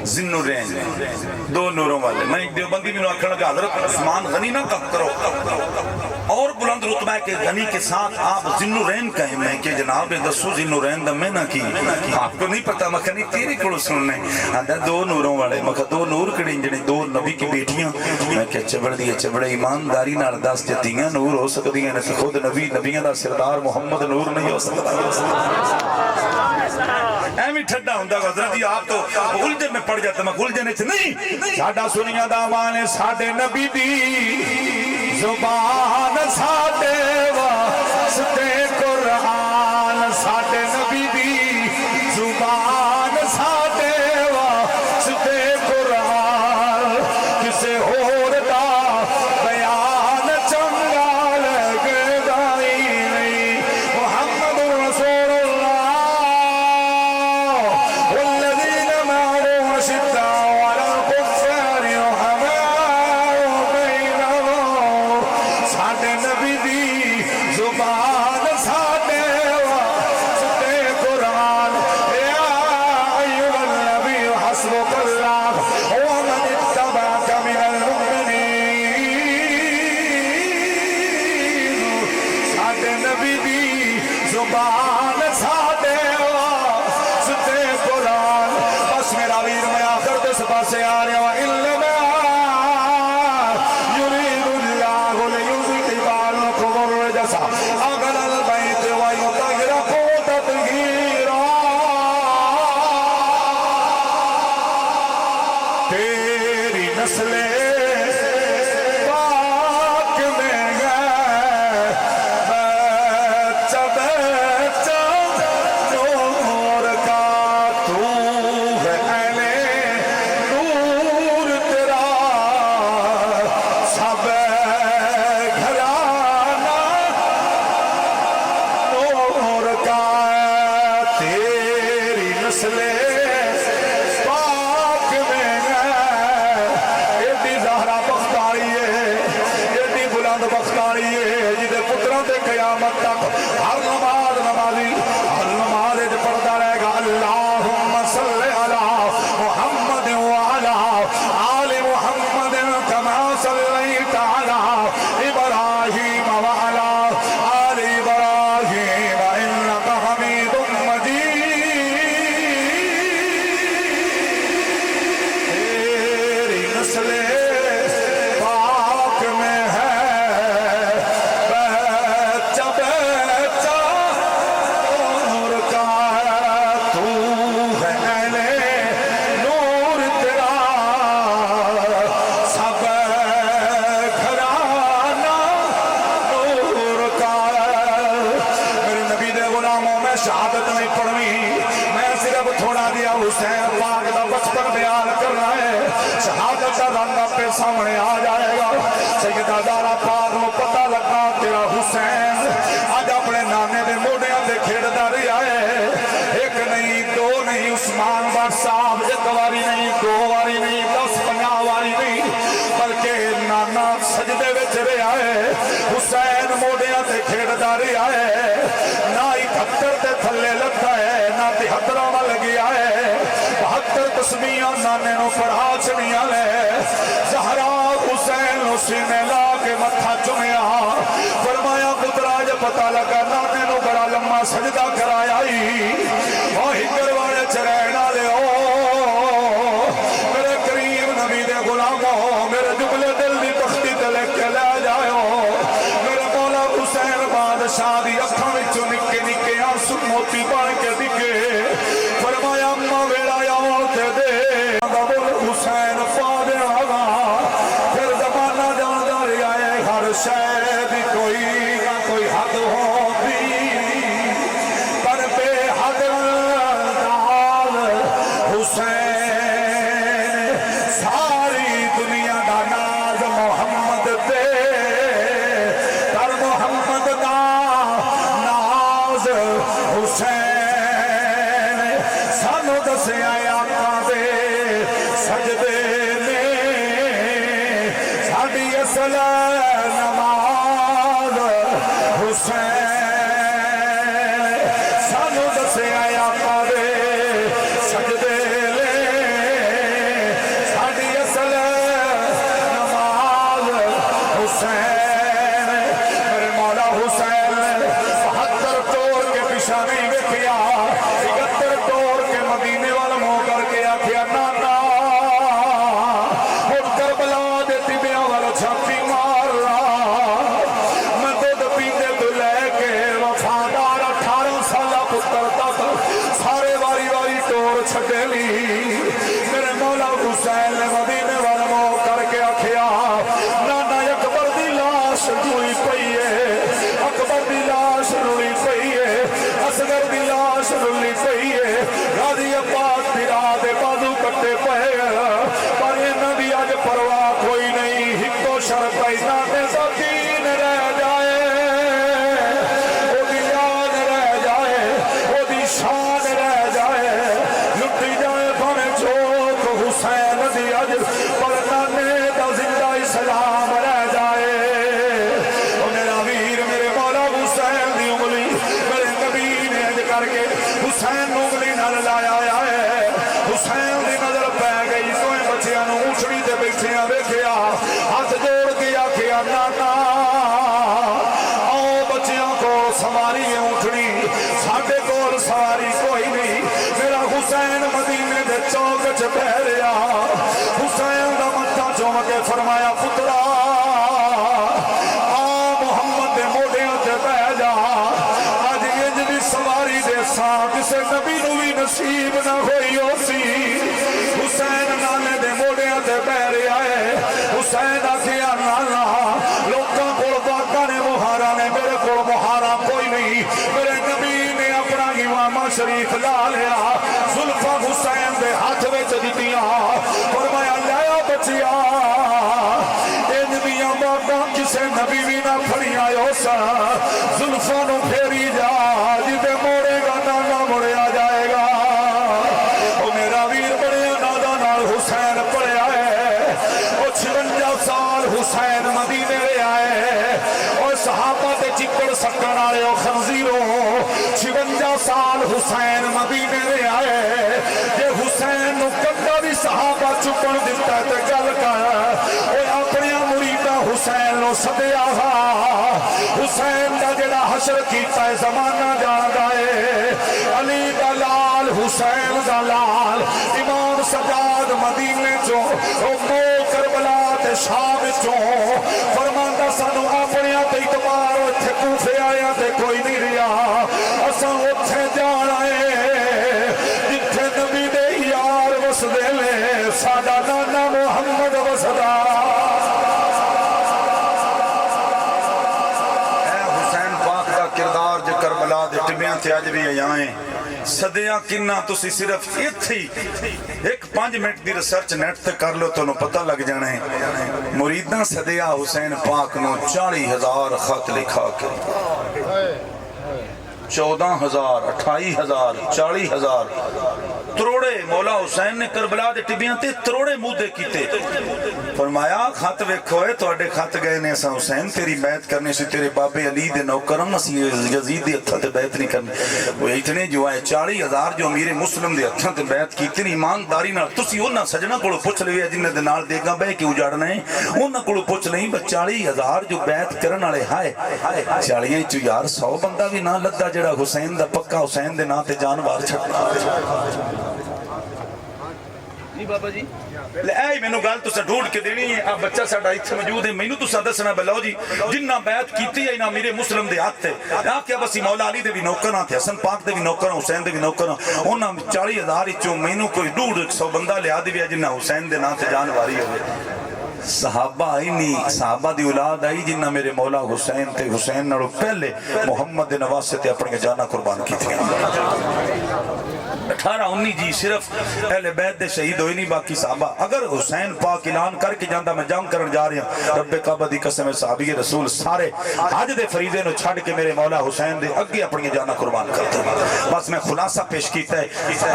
ज़िन्नुरैन दो नूरों वाले मैं एक देवबंदी में आखने लगा हजरत उस्मान गनी ना कब करो और बुलंद रुतबा के गनी के साथ आप ज़िन्नुरैन कहें मैं के जनाब दसो ज़िन्नुरैन दा मैं ना की आपको नहीं पता मैं कहनी तेरे को सुनने आंदा दो नूरों वाले मैं दो नूर कड़ी जने दो नबी की बेटियां मैं क्या चबड़ दी चबड़े ईमानदारी नाल दस जतियां नूर हो सकदियां ने खुद नबी नबियां दा सरदार मोहम्मद नूर नहीं हो सकता एवं ठंडा होंदा हजरत जी आप तो उलझन में पड़ जाते मैं उलझन च नहीं साडा सुनिया दा मान है साडे नबी दी जुबान साडे वास्ते कुरान साडे नबी दी जुबान साडे वास्ते कुरान किसे होर दा बयान ईमान साडे वास्ते कुरान। बस मेरा वीर मैं आखिर दे इस पासे आ रहा हूं। इल्म युरीदुल्लाहु लियुज़हिबअनकुम अर्रजसा अहलल बैत व युतहिरकुम तत्हीरा। तेरी नस्लें पाक में है बच्चा बच्चा नूर का तू है अहले नूर तेरा सब घराना नूर का। तेरी नस्लें कयामत तक हर नमाज नमाजी हर नमाज पढ़ता रहेगा। अल्लाहुम्मा सल्लि अला मुहम्मद व अला आलि मुहम्मद कमा सल्लैता अला इब्राहीम व अला आलि इब्राहीम इन्नका हमीदुम मजीद। तेरी नस्लें पाक में है शहादत नहीं पढ़नी। मैं सिर्फ थोड़ा दिया हुसैन पाक का बचपन बयान करना है। शहादत का रंग आपके सामने आ जाएगा। सैयदा ज़हरा पाक को पता लगा तेरा हुसैन आज अपने नाने के मोढियां से खेड़ता रहा है। एक नहीं दो नहीं उस्मान बख्श साहब एक बारी नहीं दो बारी नहीं 10-50 बारी नहीं बल्कि नाना सजदे विच रहा है। हुसैन मोढियां से खेड़ता रहा है। ना 71 के थले लगता है ना 73 वाल गया है। 72 तस्बीहां नाने नूं पढ़ा छड़ियां ले। ज़हरा हुसैन सीने ला के मत्था चुमिया फरमाया पुत्रा जो पता लगा नाने नूं बड़ा लम्मा सजदा कराया ही हिकर वाले चरैन वाले मेरे करीम नबी दे गुलामों मेरे जुगले दिल की तख्ती ते लिख के लै जाओ। मेरे मौला हुसैन बादशाह दी अखां विचों निक्के निक्के आंसू मोती बन के दिखे। फरमाया अम्मा वेला आओ ते दे हुसैन पा देगा। फिर जमाना जानदा रहा है हर शय दी कोई ना कोई हद होती पर बेहद नाल हुसैन सारी दुनिया दा नाज मोहम्मद दे तर मोहम्मद दा नाज हुसैन सानू दसिया आका दे सजदे ने साडी असल नमाज हुसैन सानू दसिया आका दे सजदे ने साडी असल नमाज हुसैन। मेरे मौला हुसैन 72 तोड़ के पिछा नहीं वेखिया 71 तोड़ के मदीने वाल मुंह करके आखिया नाना हुण करबला दे तिबिया वाल छाती मार ला। मैं दुध पींदे तो लैके वफादार 18 साला पुत्र तक सारे वारी वारी टोर छड्डे ली। मेरे मौला हुसैन ने मदीने वाल मुंह करके आखिया नाना अकबर दी लाश रुई पई है अकबर दी लाश रुई पई है असगर दी लाश रुई पई है राजी अब्बास पिरा दे बाजू कट्टे पे पर इन्हां दी अज परवाह कोई नहीं। हिको शर्त पैसा दे दीन रह जाए ओदी याद रह जाए ओदी शान रह जाए लुटी जाए भावें चोक हुसैन दी अज पर नाने दा जिंदा इस्लाम रह जाए। मेरा वीर मेरे मौला हुसैन दी उंगली मेरे नबी ने अज करके हुसैन उंगली नाल लाया है। हुसैन दी नजर पै गई दोए बच्चियां नूं ऊंचड़ी ते बैठिया वेखिया हाथ जोड़ के आखिया फरमाया पुत्रा मुहम्मद दे मोढ़ियां ते बह जा। अज इंज दी सवारी दे सां किसे नबी नूं भी नसीब ना होई होसी। हुसैन नाने दे मोढ़ियां ते बह रहा है। हुसैन आखिया नाना लोकां कोल बागा ने मुहारा ने, मेरे कोल मुहारा कोई नहीं। मेरे नबी ने अपना इमामा शरीफ ला लिया, जुल्फा हुसैन दे हाथ विच दित्तियां, फरमाया लै बचिया इंज दियां बागां किसे नबी भी ना फड़ियां उस जुल्फा नूं फेरी जा, जिदे मोड़ेगा नाना मुड़िया जाएगा। ओ मेरा वीर बड़िया नादा नाल हुसैन पढ़िया है। ओ 56 साल हुसैन मदीने रहा है। और सहाबा ते चिकड़ सकण वाले ओ खंजीरों 56 साल हुसैन मदीने रहा है। जे हुसैन नूं कद्दा भी सहाबा चुकण दिता ते गल कर ओ अपने मुरीदा हुसैन नूं सदिया। हुसैन दा जेड़ा हशर कीता है जमाना जानदा है। अली दा लाल हुसैन दा लाल इमाम सजाद मदीने चो ओ मो करबला ते शाम चो फरमांदा सानू अपने ते इतबार इत्थे कूफे आया ते कोई नहीं रहा। असां उत्थे जाना है जिथे नबी दे यार वसदे ने, साडा नाना मुहम्मद वसदा। किरदार जो करबला दे टिबियां ते अज भी आए सदियां किन्ना तुसी सिर्फ इत्थे एक 5 मिनट की रिसर्च नेट ते कर लो, तुहानू पता लग जाना है। मुरीदां सदिया हुसैन पाक नूं 40,000 खत लिखा के 14,000 28,000 40,000 तरोड़े मौला हुसैन ने करबला दे टिबियां ते तरोड़े मुद्दे कीते। फरमाया खत वेखो है तुहाडे खत गए ने, असां हुसैन तेरी बैत करनी सी, तेरे बाबे अली दे नौकरां असीं यजीद दे हत्थां ते बैत नहीं करनी। वो इतने जो है 40,000 जो अमीर मुस्लिम दे हत्थां ते बैत कीती नी ईमानदारी नाल। तुसीं उन्हां सजना कोलों पुछ लवे जिन्हां दे नाल देगा बह के उजाड़ना है, उन्हां कोलों पुछ लई। 40,000 जो बैत करन वाले हाय 40 च यार 100 बंदा भी ना लद्दा जेड़ा हुसैन दा पक्का हुसैन दे नां ते जानवर छड्डदा। जी बाबा जी ऐ मैनू गल तुसां ढूंढ के देनी है। आ बच्चा साडा इत्थे मौजूद है, मैनू तुसां दसना बलो जी जिन्ना बैत कीती है ना मेरे मुस्लिम दे हत्थ है। आख्या बसी मौला अली दे भी नौकर थे, हसन पाक दे भी नौकर, हुसैन दे भी नौकर। उन्हां 40,000 चों मैनू कोई 150 बंदा लिया दिया जिन्ना हुसैन दे नां ते जानवारी होवे। सहाबा आई नहीं, सहाबा दी औलाद आई जिन्ना मेरे मौला हुसैन ते हुसैन नालों पहले मुहम्मद दे नवासे ते अपनी जाना कुर्बान कीतियां। 18-19 जी सिर्फ अहले बैत दे शहीद होए नहीं, बाकी साहबा। अगर हुसैन पाक ऐलान करके जांदा मैं जंग करन जा रहा, रब्बे काबा दी कसम है सहाबी रसूल सारे हज दे फरीदे नु छड़ के मेरे मौला हुसैन दे अगे अपनी जाना कुर्बान करते। बस मैं खुलासा पेश कीता है।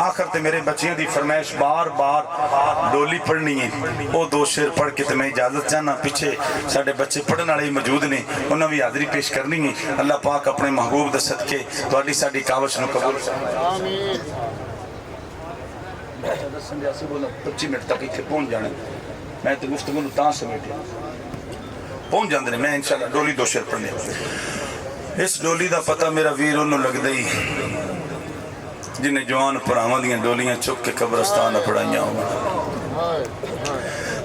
आखिर ते मेरे बच्चियों दी फरमाइश बार-बार डोली पढ़नी है, वो 2 शेर पढ़ के ते मैं इजाजत चाहना। पीछे साडे बच्चे पढ़न वाले मौजूद ने, उन्हां भी हाज़री पेश करनी है। अल्लाह पाक अपने महबूब दे सदके तुहाडी साडी कावश नु कबूल आमीन। 25 मिनट तक इत्थे पहुंच जाने, मैं तो गुफ्तगू तां समेटिया पहुंच जाते मैं इंशाल्लाह। डोली 2 शेर पढ़ने। इस डोली का पता मेरा वीर उन्होंने लगता ही जिन्हें जवान भरावां दियां डोलियां चुक के कब्रस्तान पढ़ाइया हो,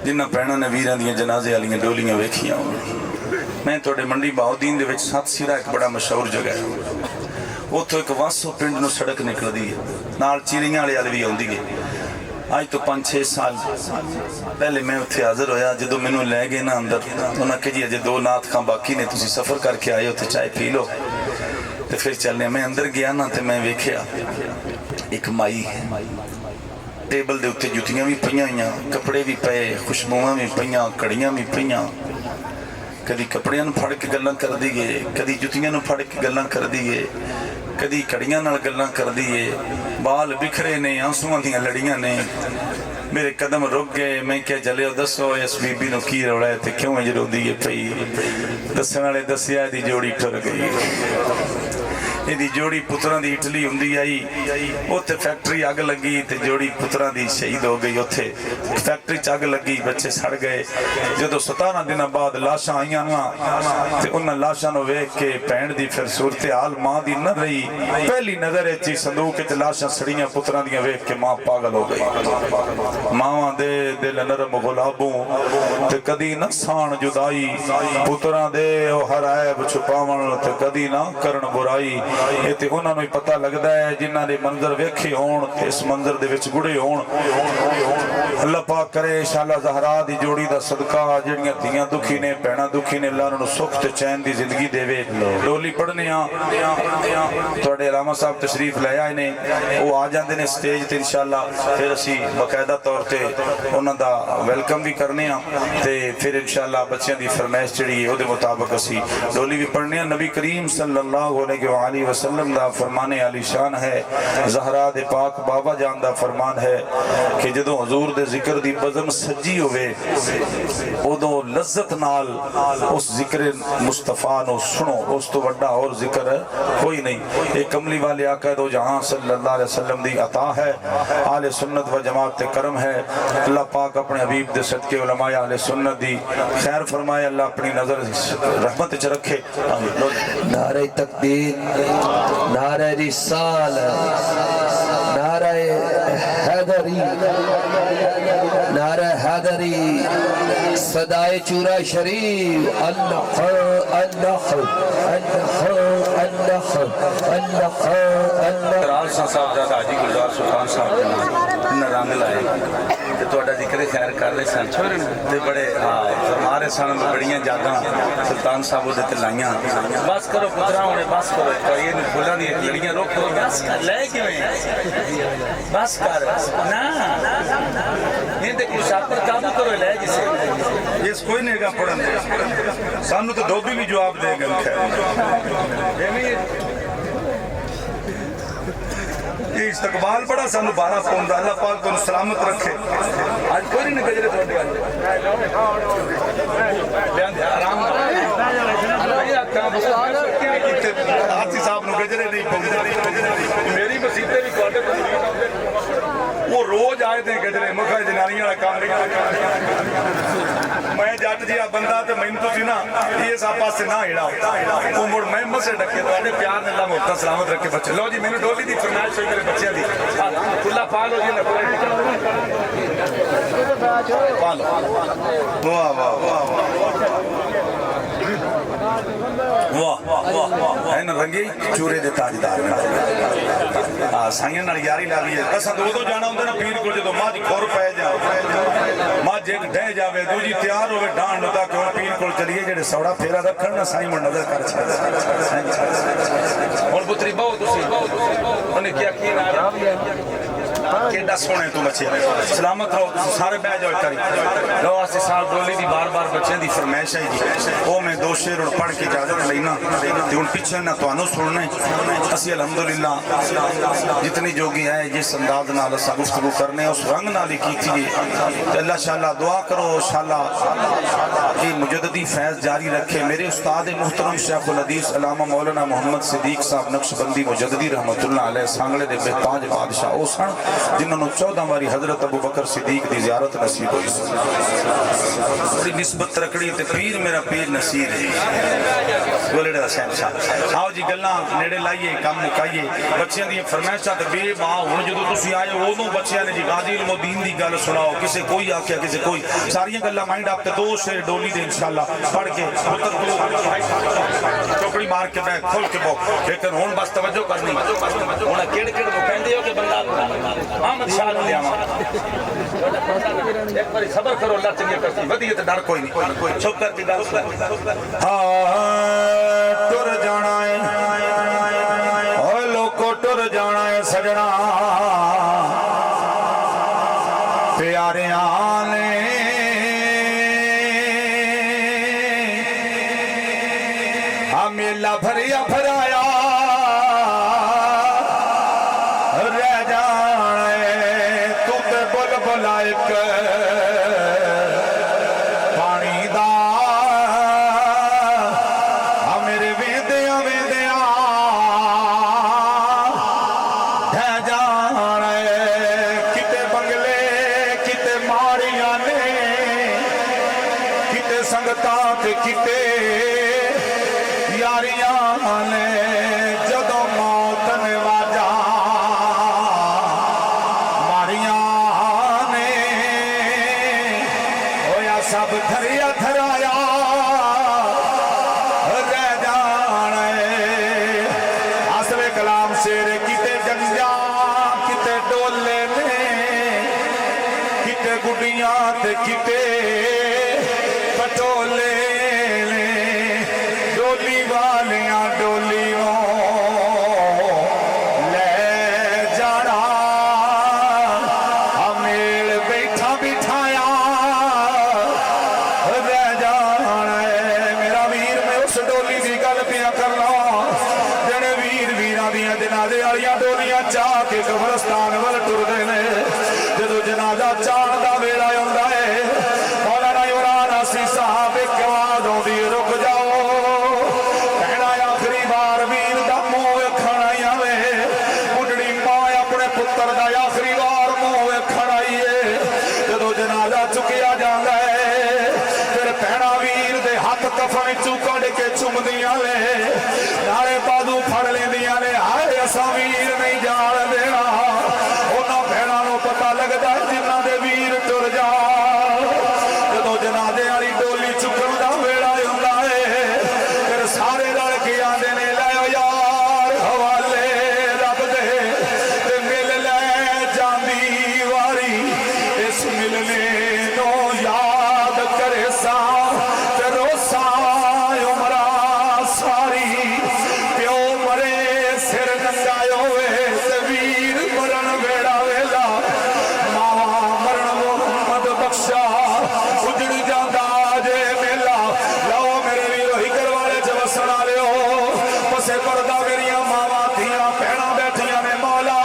जिन्होंने भैनों ने वीरां दियां जनाजे वाली डोलियां वेखियां हो। मैं थोड़े मंडी बाउद्दीन दे विच सत सिरा एक बड़ा मशहूर जगह है, उतो एक वासो पिंड नूं सड़क निकलती है, नाल चिड़ियां वाले वाल भी आउंदी है। अज तो 5-6 साल पहले मैं उत्थे हाजिर होया, जो मैनू लै गए ना अंदर, उन्होंने कहा जी अजे 2 नाथ खां बाकी ने, तुसीं सफ़र करके आए हो तो चाय पी लो तो फिर चलने। मैं अंदर गया ना तो मैं वेख्या एक माई टेबल के उत्ते जुतियां भी पईयां होईयां, कपड़े भी पे, खुशबुआं भी पईयां, घड़ियां भी पईयां। कदी कपड़ियां फड़ के गल्लां कर दी है, कदी जुतियां फड़ के गल्लां कर दी है, कदी कड़ियां नाल गल्लां कर दी है। बाल बिखरे ने, आंसूआं दियां लड़ियां ने। मेरे कदम रुक गए। मैं क्या चलियो दसो इस बीबी नूं की रौला है ते क्यों इंज रोंदी है पई। दस्सण वाले दस्सिया दी जोड़ी टुर गई। ਇਹਦੀ ਜੋੜੀ ਪੁੱਤਰਾਂ ਦੀ ਇਟਲੀ ਹੁੰਦੀ ਆਈ, ਉੱਥੇ ਫੈਕਟਰੀ ਅੱਗ ਲੱਗੀ ਤੇ ਜੋੜੀ ਪੁੱਤਰਾਂ ਦੀ ਸ਼ਹੀਦ ਹੋ ਗਈ। ਉੱਥੇ ਫੈਕਟਰੀ 'ਚ ਅੱਗ ਲੱਗੀ, ਬੱਚੇ ਸੜ ਗਏ। ਜਦੋਂ 17 ਦਿਨਾਂ ਬਾਅਦ ਲਾਸ਼ਾਂ ਆਈਆਂ ਨਾ ਤੇ ਉਹਨਾਂ ਲਾਸ਼ਾਂ ਨੂੰ ਵੇਖ ਕੇ ਭੈਣ ਦੀ ਫਿਰ ਸੂਰਤ ਹਾਲ ਮਾਂ ਦੀ ਨਾ ਰਹੀ। ਪਹਿਲੀ ਨਜ਼ਰ ਵਿੱਚ ਹੀ ਸੰਦੂਕ 'ਚ ਲਾਸ਼ਾਂ ਸੜੀਆਂ ਪੁੱਤਰਾਂ ਦੀਆਂ ਵੇਖ ਕੇ ਮਾਂ ਪਾਗਲ ਹੋ ਗਈ। ਮਾਵਾਂ ਦੇ ਦਿਲ ਨਰਮ ਗੁਲਾਬੋਂ ਤੇ ਕਦੀ ਨਾ ਸਾਣ ਜੁਦਾਈ, ਪੁੱਤਰਾਂ ਦੇ ਉਹ ਹਰ ਐਬ ਛੁਪਾਵਣ ਤੇ ਕਦੀ ਨਾ ਕਰਨ ਬੁਰਾਈ। ਇਹ ਤੇ ਉਹਨਾਂ ਨੂੰ ਹੀ ਪਤਾ ਲੱਗਦਾ ਹੈ ਜਿਨ੍ਹਾਂ ਦੇ ਮੰਜ਼ਰ ਵੇਖੇ ਹੋਣ ਤੇ ਇਸ ਮੰਜ਼ਰ ਦੇ ਵਿੱਚ ਗੁੜੇ ਹੋਣ। ਅੱਲਾਹ ਪਾਕ ਕਰੇ ਸ਼ਾਲਾ ਜ਼ਹਰਾ ਦੀ ਜੋੜੀ ਦਾ ਸਦਕਾ ਜਿਹੜੀਆਂ ਧੀਆਂ ਦੁਖੀ ਨੇ, ਭੈਣਾਂ ਦੁਖੀ ਨੇ, ਅੱਲਾਹ ਉਹਨਾਂ ਨੂੰ ਸੁੱਖ ਤੇ ਚੈਨ ਦੀ ਜ਼ਿੰਦਗੀ ਦੇਵੇ। ਡੋਲੀ ਪੜ੍ਹਨੇ ਆ ਤੁਹਾਡੇ ਅਲਾਮਾ ਸਾਹਿਬ ਤਸ਼ਰੀਫ ਲੈ ਆਏ ਨੇ, ਉਹ ਆ ਜਾਂਦੇ ਨੇ ਸਟੇਜ ਤੇ ਇਨਸ਼ਾਅੱਲਾ, ਫਿਰ ਅਸੀਂ ਬਕਾਇਦਾ ਤੌਰ ਤੇ ਉਹਨਾਂ ਦਾ ਵੈਲਕਮ ਵੀ ਕਰਨੇ ਆ ਤੇ ਫਿਰ ਇਨਸ਼ਾਅੱਲਾ ਬੱਚਿਆਂ ਦੀ ਫਰਮਾਇਸ਼ ਜਿਹੜੀ ਹੈ ਉਹਦੇ ਮੁਤਾਬਕ ਅਸੀਂ ਡੋਲੀ ਵੀ ਪੜ੍ਹਨੇ ਆ। ਨਬੀ ਕਰੀਮ ਸੱਲੱਲਾहु अलैहि वसल्लम ਦਾ फरमाने आली शान है, ज़हरा दे पाक बाबा जान दा फरमान है कि जदों हजूर दे जिक्र दी बज़म सजी होवे उदों लज्जत नाल उस जिक्र मुस्तफ़ा नु सुनो, उस तो वड्डा और जिक्र कोई नहीं। एक कमली वाले आका दो जहां सल्लल्लाहु अलैहि वसल्लम दी अता है, आले सुन्नत व जमात ते करम है। अल्लाह पाक अपने हबीब दे सदके उलमा आले सुन्नत दी खैर फरमाए, अल्लाह अपनी नजर रहमत च रखे। नारे तकबीर, नारे रिसालत, नारे हैदरी, नारे हैदरी, सदाए चूरा शरीफ, अल्लाह अल्लाह अल्लाह अल्लाह अल्लाह अल्लाह। साहब दा हाजी गुलजार सुल्तान साहब दे नाल रंग लाए ते तुहाडा जिक्र खैर कर रहे सन ते बड़े फरमा रहे सन, बड़ियां जागां सुल्तान साहब दे ते लाइयां। बस करो पुत्रा हुणे बस करो, ये फुल्लां दी लड़ियां रोको, बस कर ले किवें बस कर ना इहदे कोई शापर काबू करो ले जिसे इस कोई नहीं गा पढ़न दे सानू तो धोबी भी जवाब देगा। खैर ये इस्तकबाल बड़ा सानू 12 पौंड दा, अल्लाह पाक तुहानू सलामत रखे। आज कोई नहीं गजरे थोड़े आराम हाथी साहब नु गजरे नहीं पौंदे, मेरी मसीते भी वो रोज आए थे गजरे मुखा जनानियां वाला काम मैं जट जिहा बंदा ते मैनू तुसीं ना इस पासे ना हिड़ा वो मुड़ मैं मसे डके तुहाडे प्यार ने अल्लाह मुफ्त सलामत रखे। बच्चे लो जी मैनू डोली दी फरमाइश होई मेरे बच्चों दी खुला पाल हो जी ना पाल वाह वाह वाह वाह वाह है ना रंगे चूरे दे ताजदार साइयां नाल यारी ला ली। असां तो उदों जाना हुंदा ना पीर कोल जदों मझ खुर पै जा, मझ एक डह जावे दूजी तैयार होवे डाण नु ताकि हुण पीर कोल चलीए जेड़े सौड़ा फेरा रखण ना साईं मुड़ नजर कर छड़ हुण पुत्री बहुत तुसीं उन्हें क्या की ना केड़ा सोने तू बच्चे सलामत रहो सारे बह जाओ करी लो। अस्सी साल डोली दी बार बार बच्चों की फरमाइश है जी वो मैं 2 शेर पढ़ के इजाजत लेना ते हुण पिछे ना तुहानू सुनने। असी अलहमदुलिल्लाह जितनी जोगी है जिस अंदाज नाल असा गुफ्तगू करने उस रंग नाल ही कीती है। अल्लाह शाला दुआ करो शाला ये मुजद्दी फैज़ जारी रखे। मेरे उस्ताद मुहतरम शेखुल हदीस अल्लामा मौलाना मोहम्मद सिद्दीक साहब नक्शबंदी मुजद्दी रहमतुल्लाह अलैह सांगले दे बेताज बादशाह वो सन जिन्होंने 14 बारी हजरत अबू बकर सिद्दीक की जियारत नसीब हुई। बड़ी निस्बत रखड़ी ते पीर मेरा पीर नसीर है गोलेड़े दा शहंशाह। आओ जी गल्लां नेड़े लाइए काम मुकाइए बच्चों दी फरमाइशां ते बेमां हुण जदों तुसीं आए उदों बच्चों ने जी गाजी उलमुद्दीन दी गल सुनाओ किसे कोई आख्या किसे कोई सारियां गल्लां माइंड आप ते 2 शेर डोली दे इंशाअल्लाह पढ़ के पुत्र चौकड़ी मार के बैठ खोल के बो। लेकिन हुण बस तवज्जो करनी हुण केड़ केड़ कहंदे हो कि बंदा अहमद शाह नु लियावा एक बारी सबर करो अल्लाह चंगी करती वधिए ते डर कोई नहीं चुप करके गल टुर जाना है ओ लोको टुर जाना है सजना प्यारियां ने मेला भरिया भराया रह जाना है तू ते बुलबुल एक पानी दा मेरे वेंदिया वेंदिया संगतां ते किते यारियां ने जदों मौत ने वाजा मारियां ने होया सब धरिया धराया रह जाने आसरे कलाम शेर किते जंजा किते डोले ने किते गुडियां ते किते पटोले ने डोली वालियां डोलियों ले जाना हमेल बैठा बिठाया रह जाना मेरा वीर मैं उस डोली की गल पिया करना जेड़े वीर वीरां दियां जनाजे वालियां डोलियां चाह के कब्रस्तान वल टुरदे ने जदों जनाजा चाहण दा वेला आउंदा है मौलाना इमरान हासी साहब एक आवाज आउंदी रुक जाओ कहना आखिरी बार वीर दा मुंह वेखण आई आवे बुढ़ड़ी मां अपने पुत्र दा आखिरी बार मुंह वेखण आई है जदों जनाजा चुकिया जांदा है फिर भैणा वीर दे हथ कफन चों कढ के चुमदियां ने नाले बाजू फड़ लेंदियां ने हाय असां वीर नहीं जाण देना उन्हां भैणां नूं पता लगदा जिन्हां दे वीर टुर जा जदों जनाजे वाली डोली चुकण दा वेला हुंदा है फिर सारे रल के आंदे ने लै यार हवाले रब दे ते मिल लै जांदी वारी इस मिलने नूं याद करे सा ते रोसा उमरा सारी प्यो मरे सिर नंगा होवे ते वीर मरण वेड़ा वेला मावा मरण मोहम्मद बख्शा उजड़ जांदा जे मेला लाओ मेरे वीरो हिकर वाले च वसण वालिओ पसे पर्दा मेरियां मावा धीआं भैणां बैठियां ने मौला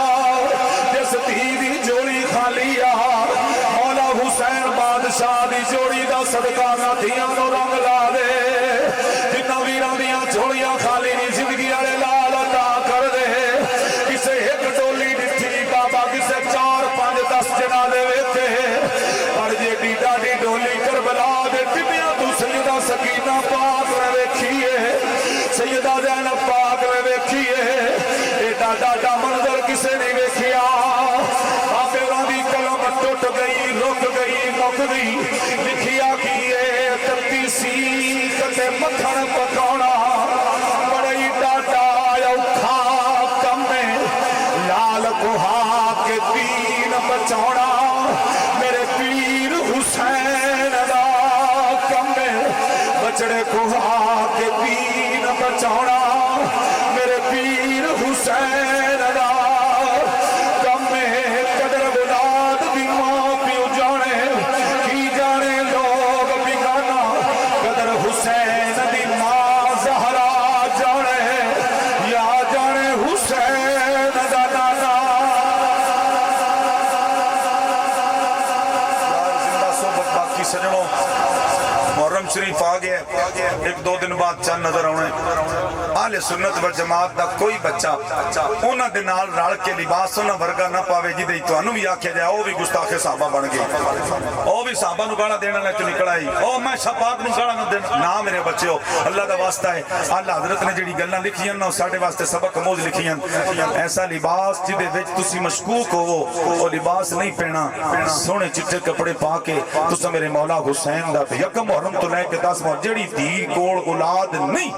जिस धी दी जोड़ी खाली आ मौला हुसैन बादशाह दी जोड़ी दा सदका ना धीआं नूं रंग ला दे जिन्हां वीरां दियां झोलियां खाली नी जिंदगी वाले लाल अता कर दे किसे एक डोली डिठी बाबा किसे 4 5 10 जनाजे वेखे पर जे डीडा दी डोली करबला दे टिबियां तू सैयदा सकीना पाक ने वेखीए सैयदा ज़ैनब पाक ने वेखीए एडा डाडा मंजर किसे नहीं वेखिया बाबे दी कलम टुट गई रुक गई मुक गई लिखिया कीए तत्ती सी कते मक्खन पकाउणा बड़ी डाडा औखा कम लाल कुहा के दीन बचाउणा मेरे पीर हुसैन दा कम बचड़े कुहा के दीन बचाउणा मेरे पीर हुसैन दा कम कदर बुलाद दी मां प्यो जाने की जाने लोग बिगाना कदर हुसैन दी मां ज़हरा जाने या जाने हुसैन दा नाना जिंदा सोबत बाकी सजनों मुहर्रम शरीफ आ गया 1-2 दिन बाद चंद नजर आने आले सुन्नत व जमात दा कोई बच्चा उन्हां दे नाल रल के लिबास उन्हां वर्गा ना पावे जिदे तुहानू भी आख्या जाए ओ भी गुस्ताखे साहबा बन गए ओ भी साहबा नू गाला देने वाले चो निकल आई ओ मैं शपाक नू गाला ना देना ना मेरे बच्चों अल्लाह दा वास्ता है आला हजरत ने जेड़ी गल्लां लिखियां ना साडे वास्ते सबक मौज लिखियां ऐसा लिबास जिदे विच तुसी मशकूक होवो ओ लिबास नहीं पहना सोहने चिट्टे कपड़े पा के तुसा मेरे मौला हुसैन दा यकम मुहर्रम तो लैके 10 मुहर्रम जेड़ी धी कोल औलाद नहीं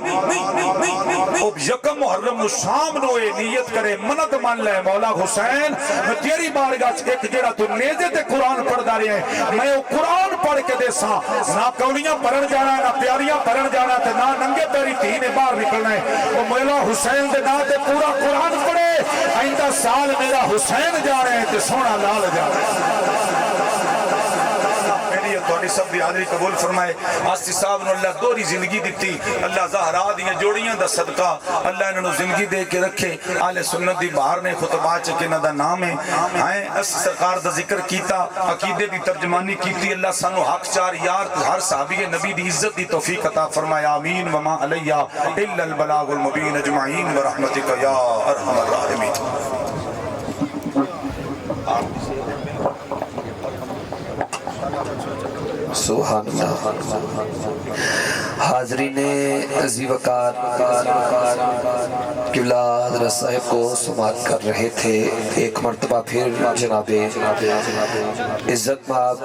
ओ यकम मुहर्रम नु शाम नु ए नियत करे मन्नत मान ले मौला हुसैन मैं तेरी बारगाह च एक जेड़ा तू नेज़े ते कुरान पढ़दा रहे मैं ओ कुरान पढ़ के देसा ना कौड़ियां पढ़न जाना ना प्यारियां पढ़न जाना ते ना नंगे पैरी धी ने बाहर निकलना है ओ मौला हुसैन दे नाम ते पूरा कुरान पढ़े आइंदा साल मेरा हुसैन जा रहे हैं ते सोना लाल जा रहे हैं थोड़ी सब दी हाज़री कबूल फरमाए आस्ती साहब नूं अल्लाह दोहरी जिंदगी दिती अल्लाह ज़हरा दियां जोड़ियां दा सदका अल्लाह इन्हां नूं जिंदगी दे के रखे आले सुन्नत दी बाहर ने खुतबा च कि इन्हां दा नाम है अस सरकार दा जिक्र कीता अकीदे दी तर्जमानी कीती अल्लाह सानू हक चार यार हर साहबी नबी दी इज्जत दी तौफीक अता फरमाए आमीन वमा अलैया इल्ला अल बलागुल मुबीन अजमाइन व रहमतिका या अरहमर राहिमीन سبحان اللہ۔ حاضرین عزیز وقار قبلہ حضرت صاحب کو سماعت کر رہے تھے، ایک مرتبہ پھر جناب عزت مآب